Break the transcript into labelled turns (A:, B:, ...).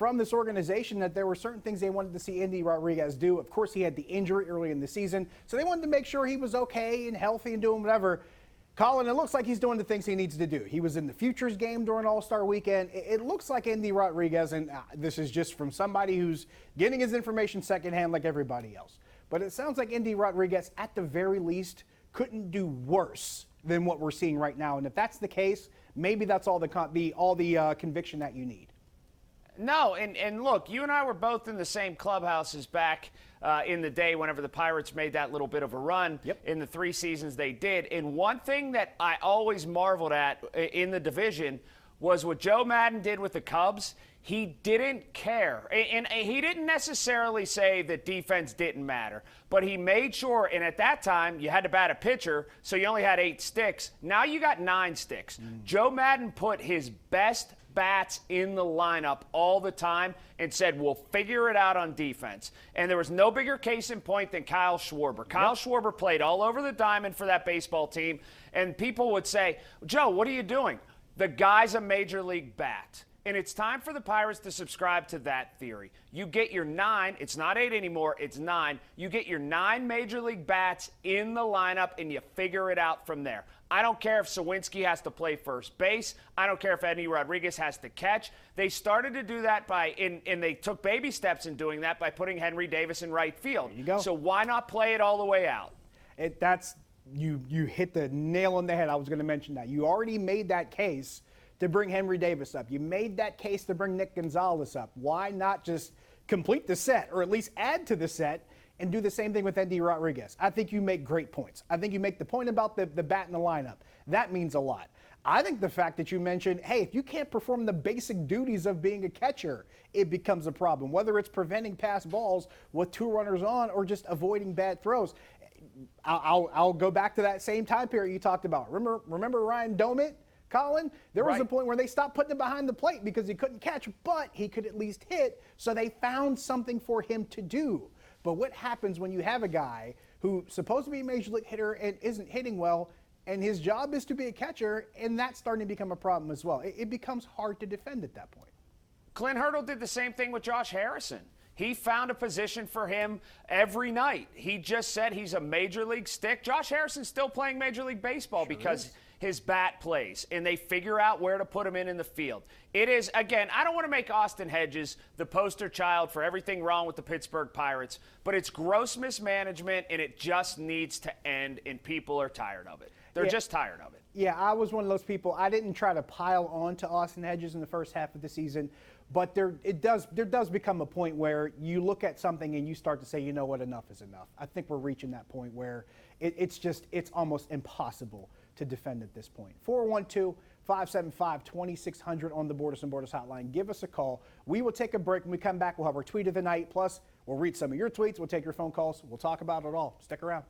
A: from this organization that there were certain things they wanted to see Andy Rodriguez do. Of course, he had the injury early in the season, so they wanted to make sure he was okay and healthy and doing whatever. Colin, it looks like he's doing the things he needs to do. He was in the Futures game during All-Star Weekend. It looks like Andy Rodriguez, and this is just from somebody who's getting his information secondhand like everybody else, but it sounds like Andy Rodriguez, at the very least, couldn't do worse than what we're seeing right now. And if that's the case, maybe that's all the conviction that you need.
B: No, and look, you and I were both in the same clubhouses back in the day whenever the Pirates made that little bit of a run in the 3 seasons they did. And one thing that I always marveled at in the division was what Joe Madden did with the Cubs. He didn't care. And he didn't necessarily say that defense didn't matter, but he made sure, and at that time, you had to bat a pitcher, so you only had 8 sticks. Now you got 9 sticks. Joe Madden put his best bats in the lineup all the time and said, we'll figure it out on defense. And there was no bigger case in point than Kyle Schwarber. Kyle Schwarber played all over the diamond for that baseball team, and people would say, Joe, what are you doing? The guy's a major league bat. And it's time for the Pirates to subscribe to that theory. You get your 9, it's not 8 anymore, it's 9. You get your 9 major league bats in the lineup and you figure it out from there. I don't care if Sawinski has to play first base. I don't care if Andy Rodriguez has to catch. They started to do that and they took baby steps in doing that by putting Henry Davis in right field.
A: There you go.
B: So why not play it all the way out?
A: You hit the nail on the head. I was going to mention that. You already made that case to bring Henry Davis up. You made that case to bring Nick Gonzalez up. Why not just complete the set, or at least add to the set, and do the same thing with Andy Rodriguez? I think you make great points. I think you make the point about the bat in the lineup. That means a lot. I think the fact that you mentioned, hey, if you can't perform the basic duties of being a catcher, it becomes a problem, whether it's preventing pass balls with 2 runners on or just avoiding bad throws. I'll go back to that same time period you talked about. Remember Ryan Domit? Colin, there was a point where they stopped putting him behind the plate because he couldn't catch, but he could at least hit, so they found something for him to do. But what happens when you have a guy who's supposed to be a major league hitter and isn't hitting well, and his job is to be a catcher, and that's starting to become a problem as well? It becomes hard to defend at that point.
B: Clint Hurdle did the same thing with Josh Harrison. He found a position for him every night. He just said he's a major league stick. Josh Harrison's still playing Major League Baseball because his bat plays, and they figure out where to put him in the field. It is, again, I don't want to make Austin Hedges the poster child for everything wrong with the Pittsburgh Pirates, but it's gross mismanagement, and it just needs to end, and people are tired of it. They're just tired of it.
A: Yeah, I was one of those people. I didn't try to pile on to Austin Hedges in the first half of the season, but there does become a point where you look at something and you start to say, you know what, enough is enough. I think we're reaching that point where it's almost impossible to defend at this point. 412-575-2600 on the Borders and Borders hotline. Give us a call. We will take a break. When we come back, we'll have our tweet of the night. Plus, we'll read some of your tweets. We'll take your phone calls. We'll talk about it all. Stick around.